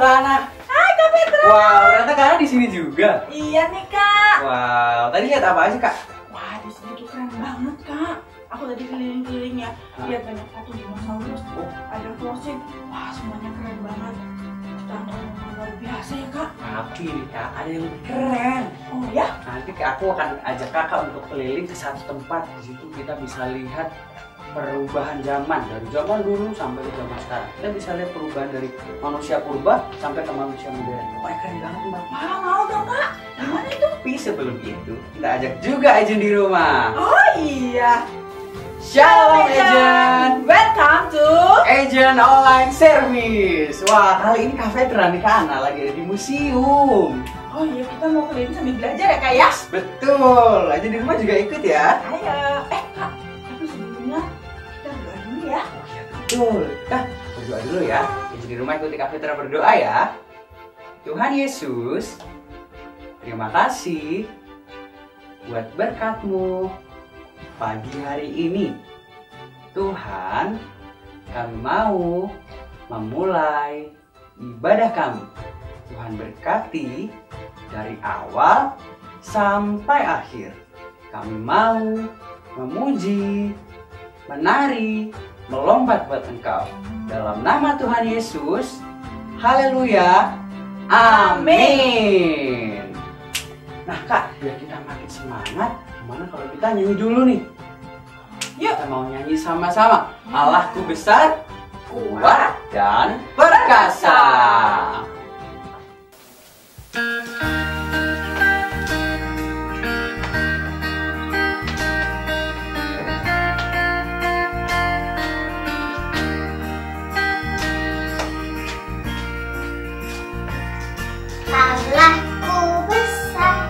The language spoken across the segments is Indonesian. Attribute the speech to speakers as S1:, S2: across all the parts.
S1: Kak Ana.
S2: Hai Kak Petra.
S1: Wow, ternyata Kak Ana di sini juga.
S2: Iya nih Kak.
S1: Wow, tadi lihat apa aja Kak?
S2: Wah, di sini tuh keren banget Kak. Aku tadi keliling-keliling ya, lihat banyak patung dinosaurus, ada fosil. Wah, semuanya keren banget. Dan luar biasa ya Kak.
S1: Tapi nih Kak, ada yang lebih keren.
S2: Oh ya?
S1: Nanti aku akan ajak Kakak untuk keliling ke satu tempat. Di situ kita bisa lihat perubahan zaman dari zaman dulu sampai ke zaman sekarang. Kita bisa lihat perubahan dari manusia purba sampai ke manusia modern. Pokoknya keren banget Mbak.
S2: Wah, mau dong Kak. Gimana itu?
S1: Tapi sebelum itu, kita ajak juga Agent di rumah.
S2: Oh iya.
S1: Shalom Agent.
S2: Welcome to
S1: Agent Online Service. Wah, kali ini Kak Petra nih Kak Ana lagi ada di museum.
S2: Oh iya, kita mau keliling sambil belajar ya Kak ya?
S1: Betul, Agent di rumah juga ikut ya.
S2: Ayo. Kak, tapi sebelumnya kita berdoa dulu ya.
S1: Oh iya betul. Kita berdoa dulu ya. Agent di rumah ikuti Kak Petra berdoa ya. Tuhan Yesus, terima kasih buat berkat-Mu pagi hari ini. Tuhan, kami mau memulai ibadah kami. Tuhan berkati dari awal sampai akhir. Kami mau memuji, menari, melompat buat Engkau. Dalam nama Tuhan Yesus, haleluya, amin. Nah Kak, biar kita makin semangat, gimana kalau kita nyanyi dulu nih?
S2: Yuk.
S1: Kita mau nyanyi sama-sama. Allahku besar, kuat, dan perkasa.
S3: Allahku besar,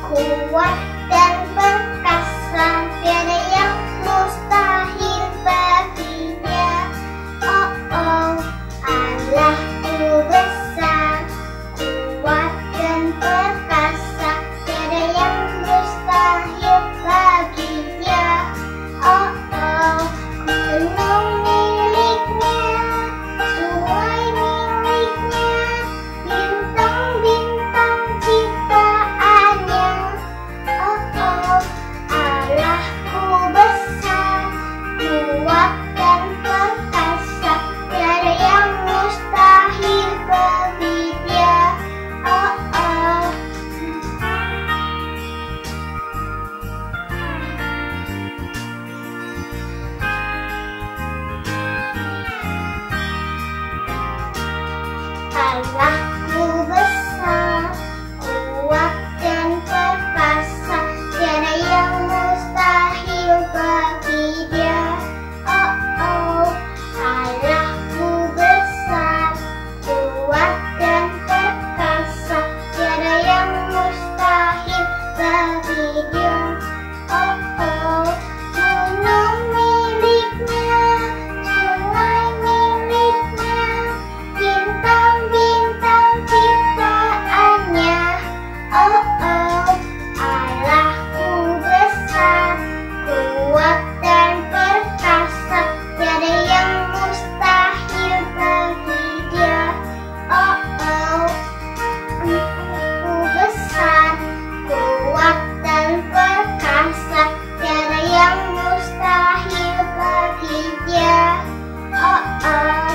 S3: kuat dan perkasa, tiada yang mustahil baginya. Oh oh, Allahku besar, kuat dan perkasa, tiada yang mustahil baginya. Oh oh, gunung miliknya, sungai miliknya, bintang-bintang ciptaannya. Oh oh, Allahku besar, kuat dan perkasa, tiada yang mustahil bagi Dia. Oh oh. Allahku besar, kuat dan perkasa, tiada yang mustahil bagi Dia. Oh oh, Allahku besar, kuat dan perkasa, tiada yang mustahil bagi Dia. Oh oh, gunung miliknya, sungai miliknya, bintang-bintang ciptaannya. Oh oh, Allahku besar, kuat dan perkasa, tiada yang mustahil bagi Dia. Oh oh, Allahku besar, kuat dan perkasa, tiada yang mustahil bagi Dia. Oh oh.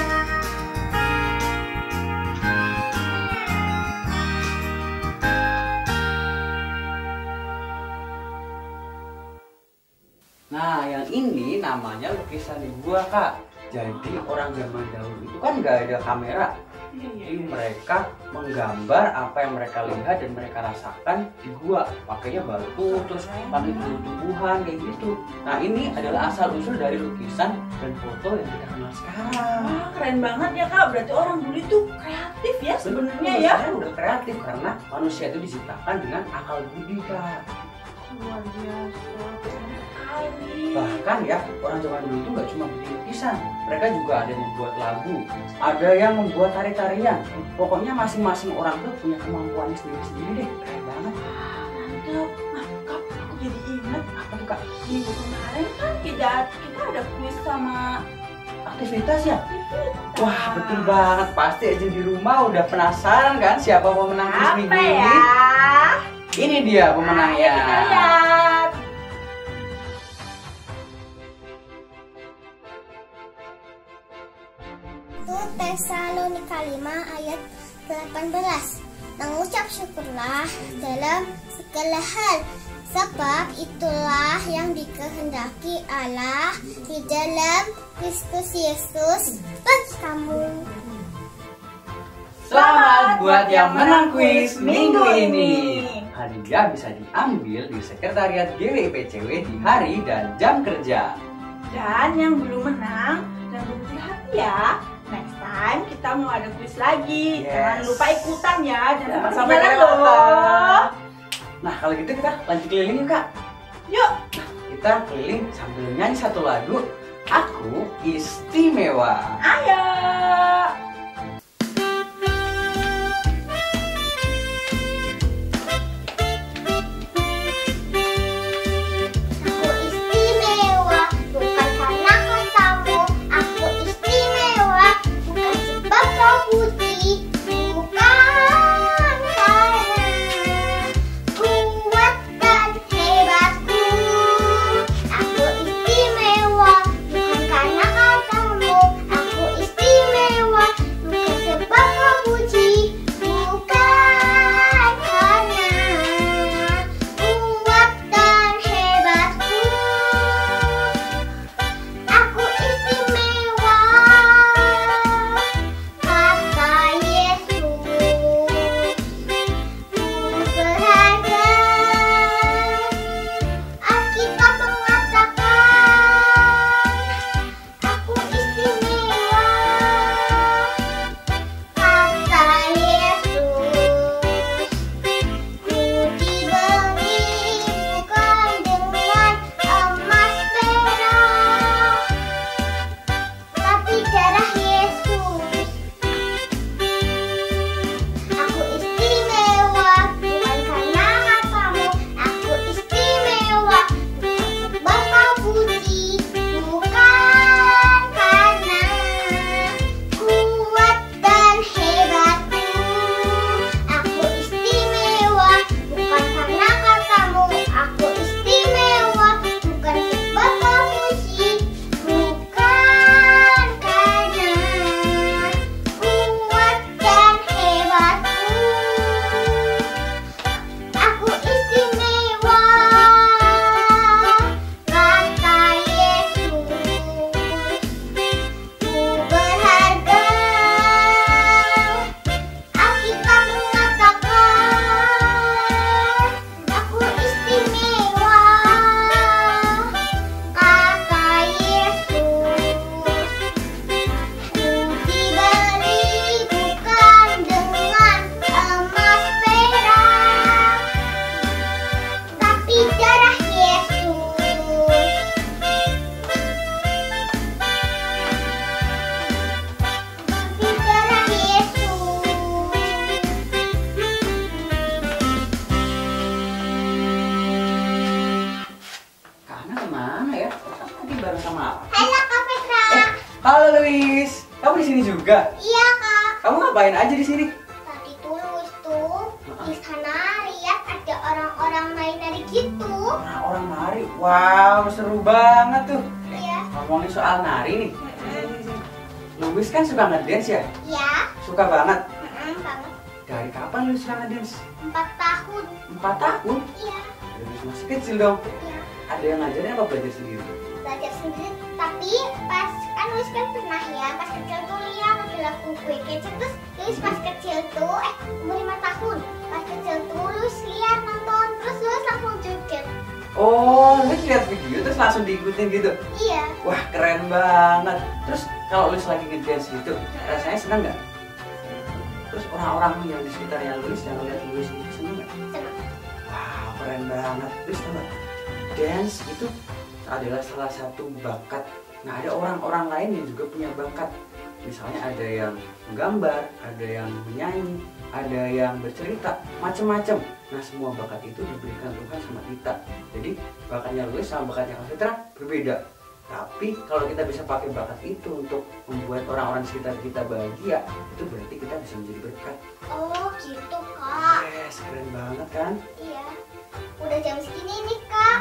S1: Nah, yang ini namanya lukisan di gua Kak. Jadi orang zaman dahulu itu kan nggak ada kamera. Jadi mereka menggambar apa yang mereka lihat dan mereka rasakan di gua. Pakainya batu, terus pakai tumbuhan kayak gitu. Nah ini adalah asal usul dari lukisan dan foto yang kita kenal sekarang.
S2: Wah, keren banget ya Kak. Berarti orang dulu itu kreatif ya sebenarnya ya.
S1: Sebenarnya udah kreatif karena manusia itu diciptakan dengan akal budi Kak.
S2: Luar biasa, keren sekali.
S1: Bahkan ya orang zaman dulu itu nggak cuma bikin lukisan, mereka juga ada yang membuat lagu, ada yang membuat tari-tarian. Pokoknya masing-masing orang tuh punya kemampuannya sendiri-sendiri deh. Keren banget.
S2: Mantap. Nah Kak, aku jadi ingat
S1: Apa tuh Kak?
S2: minggu kemarin kan kita ada kuis sama
S1: aktivitas ya? Wah, betul banget. Pasti aja di rumah udah penasaran kan siapa pemenang kuis minggu
S2: Apa
S1: ini?
S2: ya?
S1: Ini dia pemenangnya.
S2: Ayo kita lihat.
S3: Tesalonika 5 ayat 18. Mengucap syukurlah dalam segala hal, sebab itulah yang dikehendaki Allah di dalam Kristus Yesus bagi kamu.
S1: Selamat buat yang menang kuis minggu ini. Hadiah bisa diambil di sekretariat GWIPCW di hari dan jam kerja.
S2: Dan yang belum menang, jangan berhati hati ya. Next time kita mau ada kuis lagi.
S1: Yes.
S2: Jangan lupa ikutan ya. Jangan
S1: Sampai
S2: ketinggalan
S1: kelewatan.
S2: loh.
S1: Nah, kalau gitu kita lanjut keliling yuk, Kak.
S2: Yuk.
S1: Kita keliling sambil nyanyi satu lagu. Aku istimewa.
S2: Ayo.
S3: Aku istimewa bukan karena kau tahu. Aku istimewa bukan sebab kau putih. Bukan karena kuat dan hebatku. Aku istimewa bukan karena kau tahu. Aku istimewa bukan sebab kau puji. Bukan karena kuat dan hebatku. Aku istimewa, kata Yesus. Ku berharga. Alkitab mengatakan aku istimewa, kata Yesus. Ku diberi bukan dengan emas perak, tapi darah Yesus. Aku istimewa bukan karena matamu. Aku istimewa bukan sebab kau puji. Bukan karena kuat dan hebatku. Aku istimewa bukan karena katamu. Aku istimewa bukan sebab kau puji. Bukan karena kuat dan hebatku. Aku istimewa, kata Yesus. Ku berharga. Alkitab mengatakan aku istimewa, kata Yesus. Ku diberi bukan dengan emas perak, tapi darah Yesus. Tapi darah Yesus.
S1: Kak Ana kemana ya? Tadi bareng sama apa?
S3: Halo Kak Petra.
S1: Halo Luis. Kamu di sini juga?
S3: Iya Kak.
S1: Kamu ngapain aja di sini?
S3: Tadi tulis tuh di sana lihat ada orang-orang main nari gitu.
S1: Orang nari. Wow, seru banget tuh.
S3: Iya.
S1: Ngomongin soal nari nih. Luis kan suka ngedance ya?
S3: Iya.
S1: Suka banget.
S3: Banget.
S1: Dari kapan Luis suka ngedance?
S3: 4 tahun.
S1: 4 tahun?
S3: Iya.
S1: Luis masih kecil dong.
S3: Iya.
S1: Ada yang ngajarin apa belajar sendiri?
S3: Belajar sendiri. Tapi pas kan Luis kan pernah ya pas kecil tuh lihat ada lagu kue kecil terus Luis pas kecil tuh umur 5 tahun. Pas kecil tuh Luis lihat nonton terus Luis langsung joget.
S1: Oh, Luis lihat video terus langsung diikutin gitu?
S3: Iya.
S1: Wah, keren banget. Terus kalau Luis lagi ngedance gitu, rasanya senang nggak? Terus orang-orang yang di sekitarnya Luis yang ngeliat Luis itu senang nggak?
S3: Senang.
S1: Wow, keren banget. Terus tau nggak? Dance itu adalah salah satu bakat. Nah, ada orang-orang lain yang juga punya bakat. Misalnya ada yang menggambar, ada yang menyanyi, ada yang bercerita, macam-macam. Nah, semua bakat itu diberikan Tuhan sama kita. Jadi bakatnya Luis sama bakatnya Kak Fitra berbeda. Tapi kalau kita bisa pakai bakat itu untuk membuat orang-orang sekitar kita bahagia, itu berarti kita bisa menjadi berkat.
S3: Oh gitu Kak.
S1: Yes, keren banget kan?
S3: Iya. Udah jam segini nih Kak.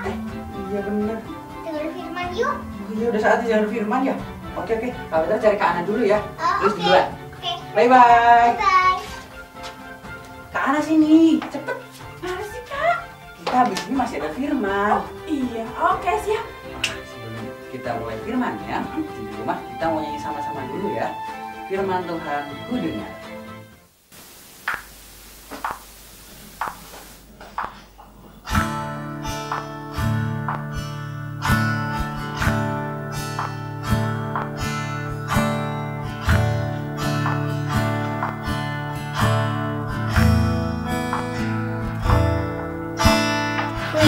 S1: Iya bener.
S3: Dengar firman yuk.
S1: Oh iya, udah saatnya jalan firman ya. Oke, kalau kita cari Kak Ana dulu ya. Terus
S3: Oke.
S1: duluan.
S3: Oke.
S1: Bye-bye.
S3: Bye.
S1: Kak Ana sini, cepet.
S2: Mana sih Kak?
S1: Kita habis ini masih ada firman.
S2: Iya, oke siap.
S1: Sebelum kita mulai firman ya, di rumah kita mau nyanyi sama-sama dulu ya. Firman Tuhan ku dengar.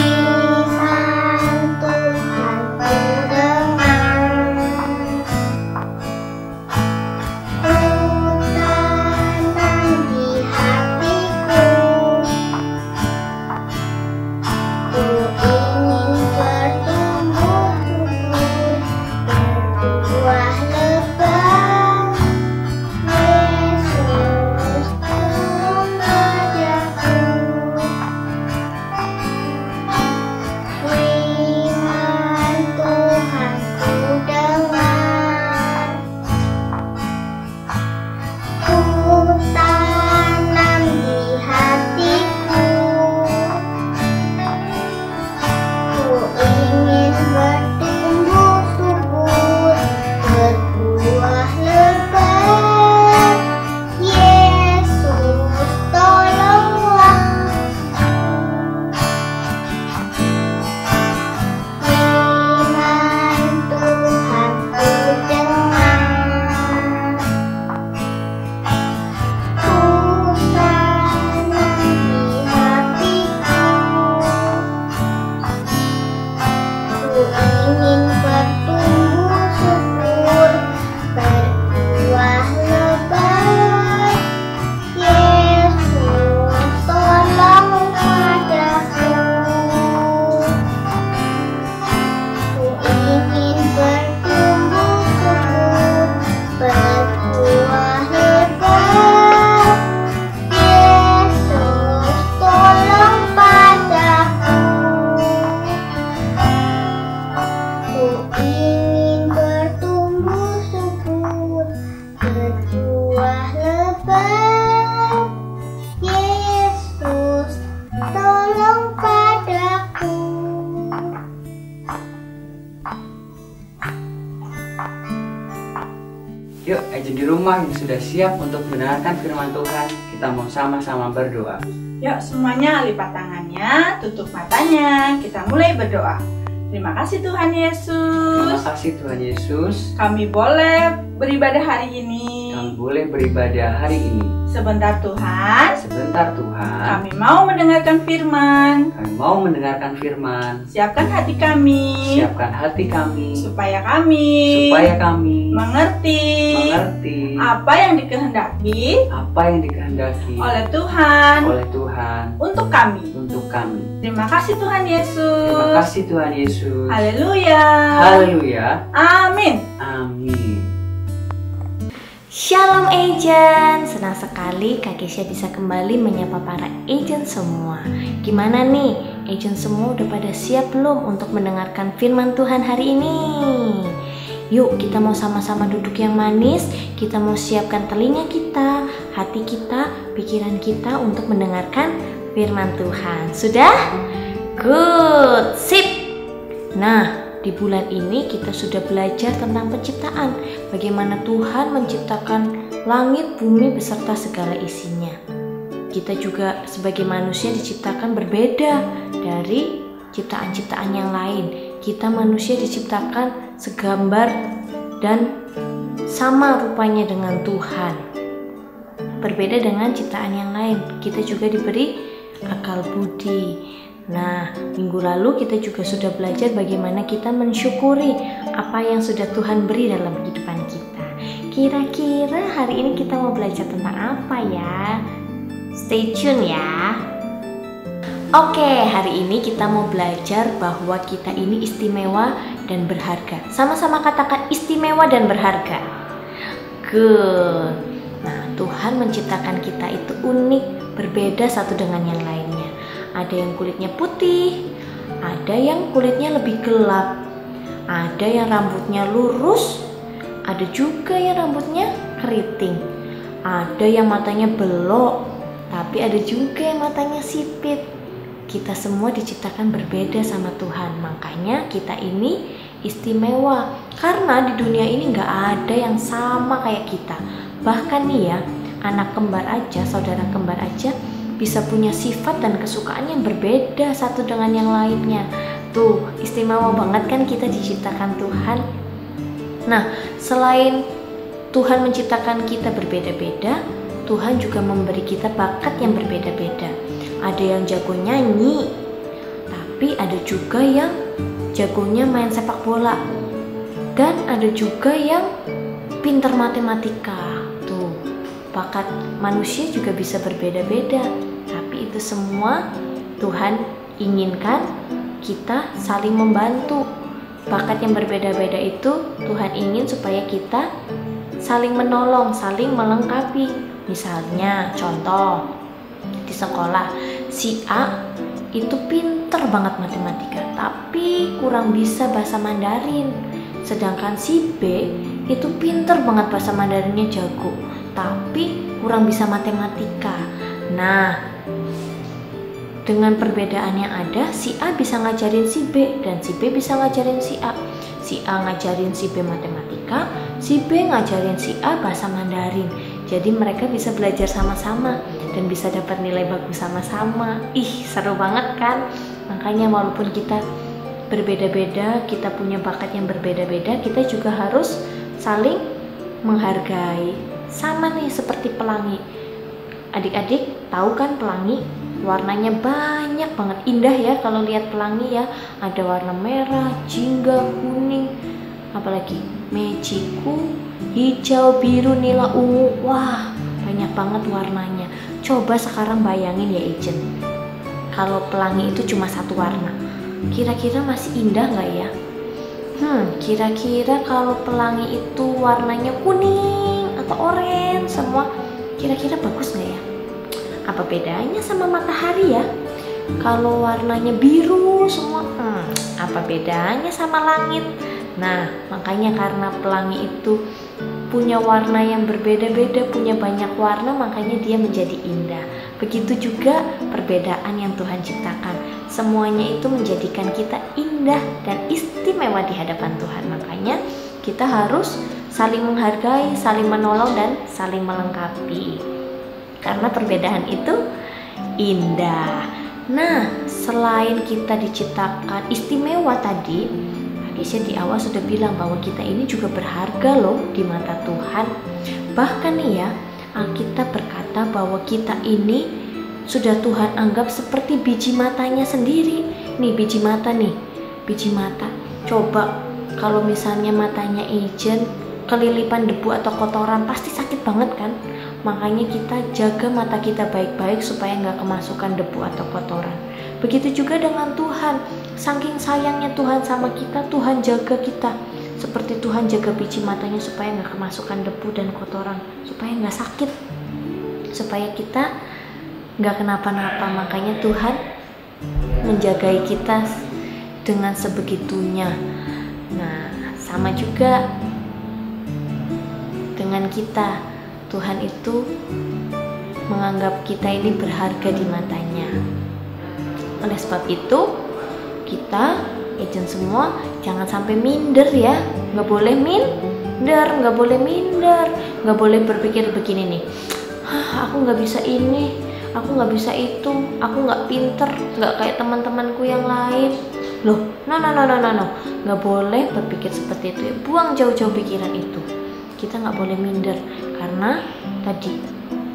S3: Firman Tuhan ku dengar, ku tanam di hatiku, ku ingin bertumbuh subur, berbuah lebat. Yesus tolong ajarku. Firman Tuhan ku dengar, ku tanam di hatiku, ku ingin bertumbuh subur, berbuah lebat. Yesus tolonglah. Firman Tuhan ku dengar, ku tanam di hatiku, ku ingin bertumbuh subur, berbuah lebat. Yesus tolong padaku. Ku ingin bertumbuh subur, berbuah lebat. Yesus tolong padaku. Ku ingin bertumbuh subur, berbuah lebat. Yesus tolong padaku.
S1: Yuk, agent di rumah yang sudah siap untuk mendengarkan firman Tuhan, kita mau sama-sama berdoa.
S2: Yuk semuanya lipat tangannya, tutup matanya, kita mulai berdoa. Terima kasih Tuhan
S1: Terima
S2: Yesus.
S1: kasih Tuhan Yesus.
S2: Kami boleh beribadah hari ini.
S1: Kami boleh beribadah hari ini.
S2: Sebentar Tuhan,
S1: Sebentar Tuhan,
S2: kami mau mendengarkan firman.
S1: kami mau mendengarkan firman.
S2: Siapkan hati kami,
S1: Siapkan hati kami,
S2: supaya kami
S1: mengerti
S2: apa yang dikehendaki
S1: apa yang dikehendaki
S2: oleh Tuhan
S1: oleh Tuhan
S2: untuk kami.
S1: untuk kami.
S2: Terima kasih Tuhan
S1: Terima
S2: Yesus.
S1: kasih Tuhan Yesus.
S2: Haleluya.
S1: Haleluya.
S2: Amin.
S1: Amin.
S4: Shalom agent, senang sekali Kak Kesha bisa kembali menyapa para agent semua. Gimana nih, agent semua udah pada siap belum untuk mendengarkan firman Tuhan hari ini? Yuk kita mau sama-sama duduk yang manis, kita mau siapkan telinga kita, hati kita, pikiran kita untuk mendengarkan firman Tuhan. Sudah? Good, sip. Nah, di bulan ini kita sudah belajar tentang penciptaan, bagaimana Tuhan menciptakan langit, bumi beserta segala isinya. Kita juga sebagai manusia diciptakan berbeda dari ciptaan-ciptaan yang lain. Kita manusia diciptakan segambar dan sama rupanya dengan Tuhan. Berbeda dengan ciptaan yang lain, kita juga diberi akal budi. Nah, minggu lalu kita juga sudah belajar bagaimana kita mensyukuri apa yang sudah Tuhan beri dalam kehidupan kita. Kira-kira hari ini kita mau belajar tentang apa ya? Stay tune ya. Oke, hari ini kita mau belajar bahwa kita ini istimewa dan berharga. Sama-sama katakan istimewa dan berharga. Good. Nah, Tuhan menciptakan kita itu unik, berbeda satu dengan yang lainnya. Ada yang kulitnya putih, ada yang kulitnya lebih gelap, ada yang rambutnya lurus, ada juga yang rambutnya keriting, ada yang matanya belok, tapi ada juga yang matanya sipit. Kita semua diciptakan berbeda sama Tuhan, makanya kita ini istimewa. Karena di dunia ini gak ada yang sama kayak kita. Bahkan nih ya, anak kembar aja, saudara kembar aja bisa punya sifat dan kesukaan yang berbeda satu dengan yang lainnya. Tuh, istimewa banget kan kita diciptakan Tuhan. Nah, selain Tuhan menciptakan kita berbeda-beda, Tuhan juga memberi kita bakat yang berbeda-beda. Ada yang jago nyanyi, tapi ada juga yang jagonya main sepak bola. Dan ada juga yang pintar matematika. Tuh, bakat manusia juga bisa berbeda-beda. Tapi itu semua Tuhan inginkan kita saling membantu. Bakat yang berbeda-beda itu Tuhan ingin supaya kita saling menolong, saling melengkapi. Misalnya, contoh di sekolah, si A itu pinter banget matematika, tapi kurang bisa bahasa Mandarin. Sedangkan si B itu pinter banget bahasa Mandarinnya jago, tapi kurang bisa matematika. Nah, dengan perbedaan yang ada, si A bisa ngajarin si B dan si B bisa ngajarin si A. Si A ngajarin si B matematika, si B ngajarin si A bahasa Mandarin. Jadi mereka bisa belajar sama-sama dan bisa dapat nilai bagus sama-sama. Ih, seru banget kan? Makanya walaupun kita berbeda-beda, kita punya bakat yang berbeda-beda, kita juga harus saling menghargai. Sama nih seperti pelangi. Adik-adik tahu kan pelangi? Warnanya banyak banget, indah ya kalau lihat pelangi ya. Ada warna merah, jingga, kuning, apalagi meciku, hijau, biru, nila, ungu. Wah, banyak banget warnanya. Coba sekarang bayangin ya Ejen, kalau pelangi itu cuma satu warna, kira-kira masih indah nggak ya? Kira-kira kalau pelangi itu warnanya kuning atau oranye semua, kira-kira bagus nggak ya? Apa bedanya sama matahari ya? Kalau warnanya biru semua, apa bedanya sama langit? Nah, makanya karena pelangi itu punya warna yang berbeda-beda, punya banyak warna, makanya dia menjadi indah. Begitu juga perbedaan yang Tuhan ciptakan. Semuanya itu menjadikan kita indah dan istimewa di hadapan Tuhan. Makanya kita harus saling menghargai, saling menolong, dan saling melengkapi. Karena perbedaan itu indah. Nah, selain kita diciptakan istimewa tadi, Keisha di awal sudah bilang bahwa kita ini juga berharga loh di mata Tuhan. Bahkan nih ya, Alkitab berkata bahwa kita ini sudah Tuhan anggap seperti biji matanya sendiri. Nih biji mata nih, biji mata. Coba kalau misalnya matanya Ejen kelilipan debu atau kotoran, pasti sakit banget kan? Makanya kita jaga mata kita baik-baik supaya nggak kemasukan debu atau kotoran. Begitu juga dengan Tuhan. Saking sayangnya Tuhan sama kita, Tuhan jaga kita. Seperti Tuhan jaga biji matanya supaya nggak kemasukan debu dan kotoran, supaya nggak sakit, supaya kita nggak kenapa-napa. Makanya Tuhan menjagai kita dengan sebegitunya. Nah, sama juga dengan kita. Tuhan itu menganggap kita ini berharga di matanya. Oleh sebab itu, kita Ejen semua jangan sampai minder ya. Nggak boleh minder, nggak boleh minder, nggak boleh berpikir begini nih, aku nggak bisa ini, aku nggak bisa itu, aku nggak pinter, nggak kayak teman-temanku yang lain. Loh, no, nggak boleh berpikir seperti itu. Buang jauh-jauh pikiran itu. Kita nggak boleh minder, karena tadi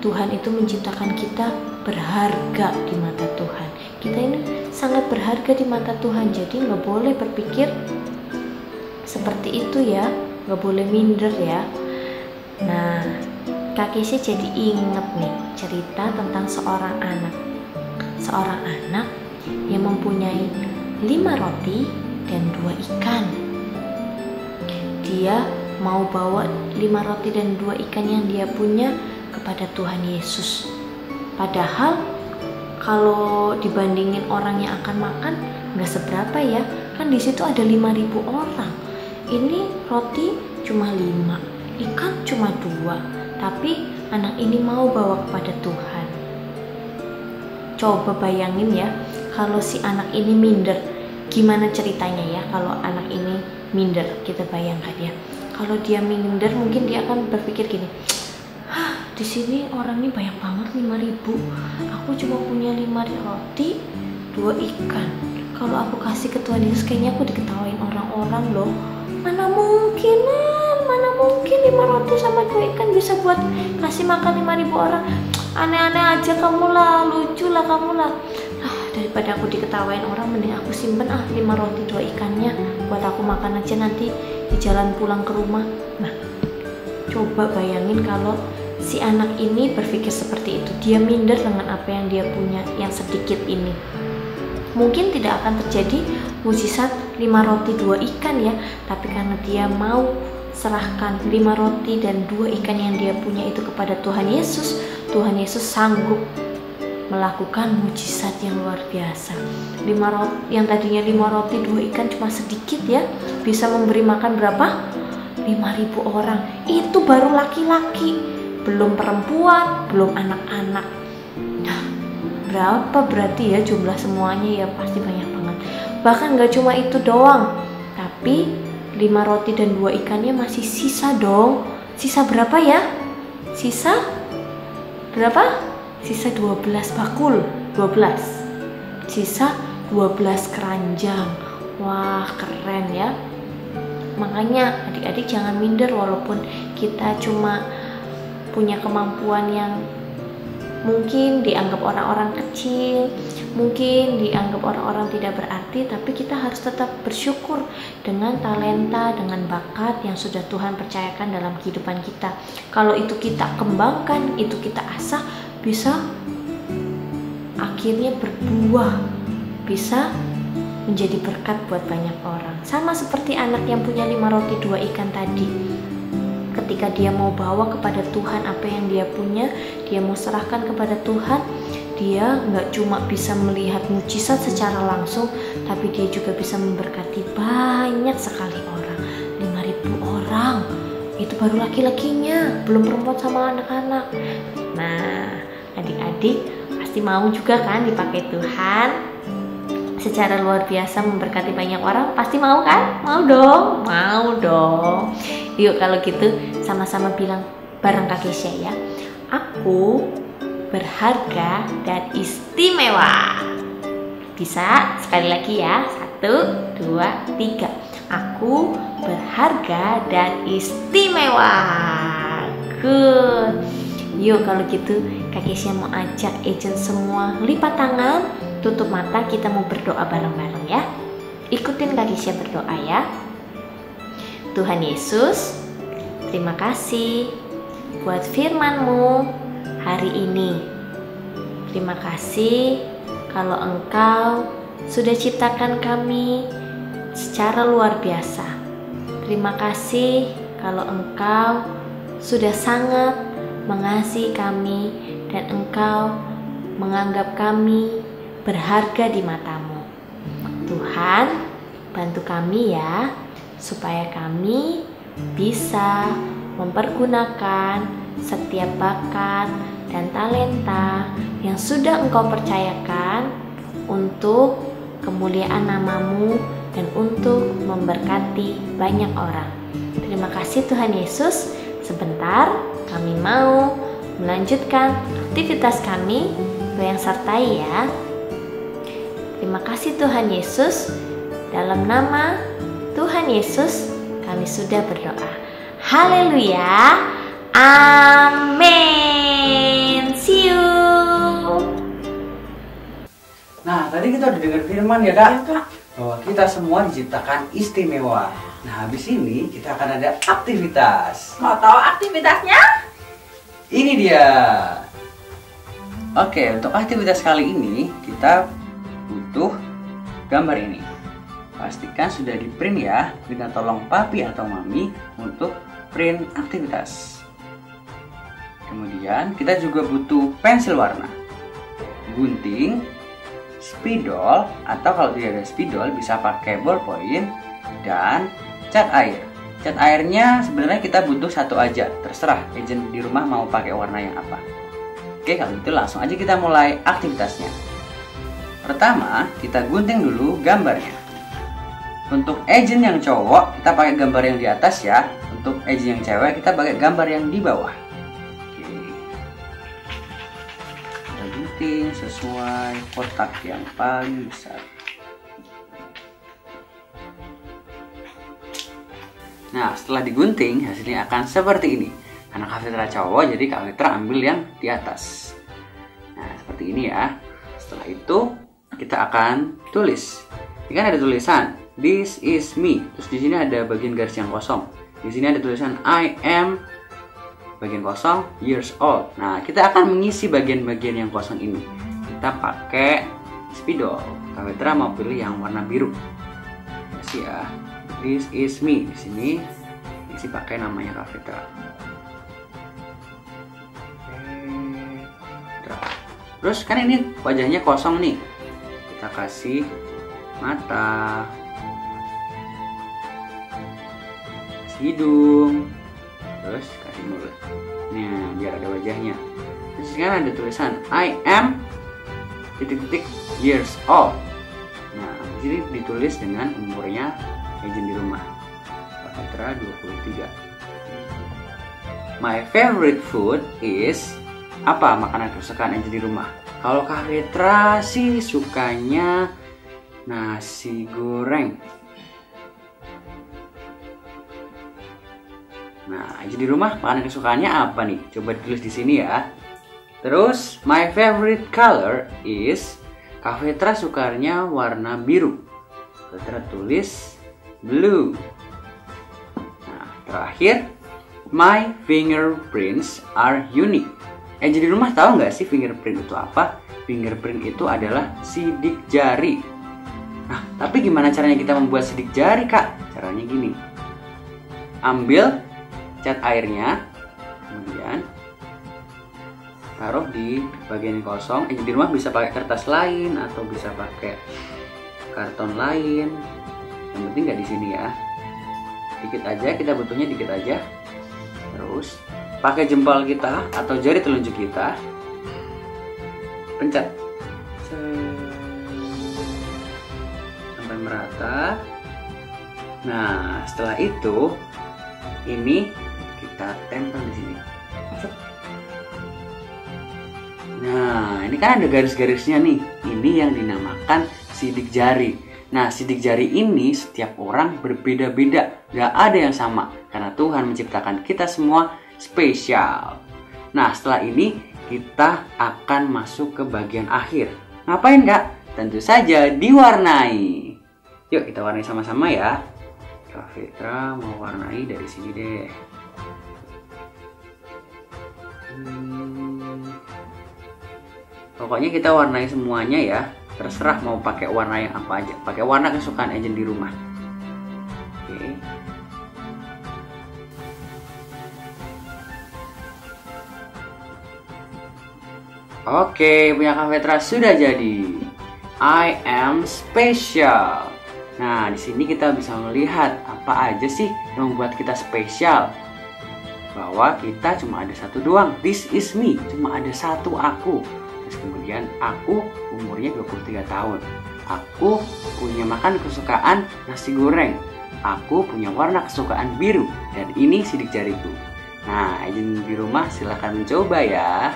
S4: Tuhan itu menciptakan kita berharga di mata Tuhan. Kita ini sangat berharga di mata Tuhan, jadi nggak boleh berpikir seperti itu ya, nggak boleh minder ya. Nah, Kak Keisha jadi inget nih cerita tentang seorang anak yang mempunyai 5 roti dan 2 ikan. dia mau bawa 5 roti dan 2 ikan yang dia punya kepada Tuhan Yesus. Padahal kalau dibandingin orang yang akan makan nggak seberapa ya, kan di situ ada 5.000 orang. Ini roti cuma 5, ikan cuma 2, tapi anak ini mau bawa kepada Tuhan. Coba bayangin ya, kalau si anak ini minder, gimana ceritanya ya kalau anak ini minder? Kita bayangkan ya, kalau dia minder mungkin dia akan berpikir gini, di sini orang ini banyak banget 5.000, aku cuma punya 5 roti 2 ikan. Kalau aku kasih ke Tuhan Yesus kayaknya aku diketawain orang-orang loh. Mana mungkin 5 roti sama 2 ikan bisa buat kasih makan 5.000 orang. Aneh-aneh aja kamu lah, lucu lah kamu lah. Daripada aku diketawain orang, mending aku simpen 5 roti 2 ikannya buat aku makan aja nanti di jalan pulang ke rumah. Nah, coba bayangin kalau si anak ini berpikir seperti itu. Dia minder dengan apa yang dia punya yang sedikit ini. Mungkin tidak akan terjadi mukjizat 5 roti 2 ikan ya, tapi karena dia mau serahkan 5 roti dan 2 ikan yang dia punya itu kepada Tuhan Yesus, Tuhan Yesus sanggup melakukan mukjizat yang luar biasa. 5 roti yang tadinya 5 roti 2 ikan cuma sedikit ya, bisa memberi makan berapa? 5.000 orang. Itu baru laki-laki, belum perempuan, belum anak-anak. Nah, berapa berarti ya jumlah semuanya ya, pasti banyak banget. Bahkan gak cuma itu doang, tapi 5 roti dan 2 ikannya masih sisa dong. Sisa berapa ya? Sisa berapa? Sisa 12 bakul, 12. Sisa 12 keranjang. Wah, keren ya. Makanya adik-adik jangan minder walaupun kita cuma punya kemampuan yang mungkin dianggap orang-orang kecil, mungkin dianggap orang-orang tidak berarti, tapi kita harus tetap bersyukur dengan talenta, dengan bakat yang sudah Tuhan percayakan dalam kehidupan kita. Kalau itu kita kembangkan, itu kita asah, bisa akhirnya berbuah, bisa menjadi berkat buat banyak orang. Sama seperti anak yang punya 5 roti 2 ikan tadi. Ketika dia mau bawa kepada Tuhan apa yang dia punya, dia mau serahkan kepada Tuhan, dia nggak cuma bisa melihat mukjizat secara langsung, tapi dia juga bisa memberkati banyak sekali orang. 5.000 orang, itu baru laki-lakinya, belum perempuan sama anak-anak. Nah, adik-adik pasti mau juga kan dipakai Tuhan secara luar biasa memberkati banyak orang? Pasti mau kan? Mau dong, mau dong. Yuk kalau gitu sama-sama bilang bareng Kak Kesha ya. Aku berharga dan istimewa. Bisa sekali lagi ya. 1, 2, 3. Aku berharga dan istimewa. Good. Yuk kalau gitu Kak Kesha mau ajak agent semua lipat tangan, tutup mata, kita mau berdoa bareng-bareng ya. Ikutin Kak Kesha berdoa ya. Tuhan Yesus, terima kasih buat firman-Mu hari ini. Terima kasih kalau Engkau sudah ciptakan kami secara luar biasa. Terima kasih kalau Engkau sudah sangat mengasihi kami dan Engkau menganggap kami berharga di mata-Mu. Tuhan, bantu kami ya, supaya kami bisa mempergunakan setiap bakat dan talenta yang sudah Engkau percayakan untuk kemuliaan nama-Mu dan untuk memberkati banyak orang. Terima kasih Tuhan Yesus. Sebentar kami mau melanjutkan aktivitas kami, Kau yang sertai ya. Terima kasih Tuhan Yesus. Dalam nama Tuhan Yesus kami sudah berdoa. Haleluya. Amin. See you.
S1: Nah, tadi kita udah dengar firman ya Kak,
S2: Ya, Kak.
S1: bahwa kita semua diciptakan istimewa. Nah, habis ini kita akan ada aktivitas.
S2: Mau tahu aktivitasnya?
S1: Ini dia. Oke, untuk aktivitas kali ini kita butuh gambar ini. pastikan sudah di print ya. Minta tolong papi atau mami untuk print aktivitas. Kemudian kita juga butuh pensil warna, gunting, spidol, atau kalau tidak ada spidol bisa pakai ballpoint, dan cat air. Cat airnya sebenarnya kita butuh satu aja, terserah agent di rumah mau pakai warna yang apa. Oke, kalau gitu langsung aja kita mulai aktivitasnya. Pertama, kita gunting dulu gambarnya. Untuk agent yang cowok, kita pakai gambar yang di atas ya. Untuk agent yang cewek, kita pakai gambar yang di bawah. Oke. Kita gunting sesuai kotak yang paling besar. Nah, setelah digunting, hasilnya akan seperti ini. Karena Kak Fitra cowok, jadi Kak Fitra ambil yang di atas. Nah, seperti ini ya. Setelah itu, kita akan tulis. Ini kan ada tulisan "This is me". Terus di sini ada bagian garis yang kosong. Di sini ada tulisan "I am" bagian kosong "years old". Nah, kita akan mengisi bagian-bagian yang kosong ini. Kita pakai spidol. Kak Fitra mau pilih yang warna biru. Kasih ya. "This is me". Di sini isi pakai namanya Kak Fitra. Terus kan ini wajahnya kosong nih. Kita kasih mata, kasih hidung, terus kasih mulut. Nah, biar ada wajahnya. Terus kan ada tulisan "I am years old". Nah, di sini ditulis dengan umurnya agent di rumah. Kak Fitra 23. My favorite food is, apa makanan kesukaan agent di rumah? Kalau Kak Fitra sih sukanya nasi goreng. Nah, agent di rumah makanan kesukaannya apa nih? Coba ditulis di sini ya. Terus, my favorite color is, Kak Fitra sukanya warna biru. Kak Fitra tulis blue. Nah, terakhir, my fingerprints are unique. Agent di rumah tahu nggak sih fingerprint itu apa? Fingerprint itu adalah sidik jari. Nah, tapi gimana caranya kita membuat sidik jari, Kak? Caranya gini. Ambil cat airnya, kemudian taruh di bagian kosong. Agent di rumah bisa pakai kertas lain atau bisa pakai karton lain. Yang penting nggak di sini ya. Dikit aja, kita butuhnya dikit aja. Terus pakai jempol kita atau jari telunjuk kita, pencet sampai merata. Nah, setelah itu ini kita tempel di sini. Nah, ini kan ada garis-garisnya nih. Ini yang dinamakan sidik jari. Nah, sidik jari ini setiap orang berbeda-beda, gak ada yang sama karena Tuhan menciptakan kita semua spesial. Nah, setelah ini kita akan masuk ke bagian akhir. Ngapain, Kak? Tentu saja diwarnai. Yuk kita warnai sama-sama ya. Kak Fitra mau warnai dari sini deh. Pokoknya kita warnai semuanya ya. Terserah mau pakai warna yang apa aja. Pakai warna kesukaan agent di rumah. Oke. Oke, punya Kak Fitra sudah jadi. I am special. Nah, di sini kita bisa melihat apa aja sih yang membuat kita spesial. Bahwa kita cuma ada satu doang. This is me. Cuma ada satu aku. Terus kemudian aku umurnya 23 tahun. Aku punya makan kesukaan nasi goreng. Aku punya warna kesukaan biru. Dan ini sidik jariku. Nah, agent di rumah silahkan mencoba ya.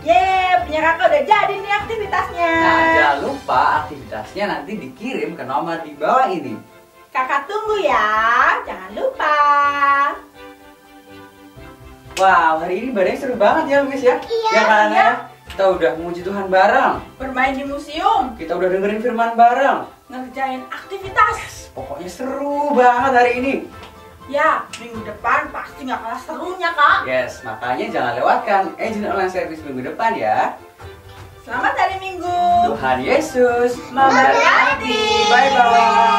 S2: Yeay, punya kakak udah jadi nih aktivitasnya.
S1: Nah, jangan lupa aktivitasnya nanti dikirim ke nomor di bawah ini.
S2: Kakak tunggu ya, jangan lupa.
S1: Wow, hari ini badannya seru banget ya, Luis ya?
S3: Iya,
S1: Ya kan
S2: iya.
S1: ya? Kita udah memuji Tuhan bareng.
S2: Bermain di museum,
S1: Kita udah dengerin firman bareng.
S2: ngerjain aktivitas.
S1: Pokoknya seru banget hari ini.
S2: Ya, minggu depan pasti nggak kalah serunya, Kak.
S1: Yes, makanya jangan lewatkan agent online service minggu depan ya.
S2: Selamat hari Minggu.
S1: Tuhan Yesus
S2: memberkati.
S1: Bye bye.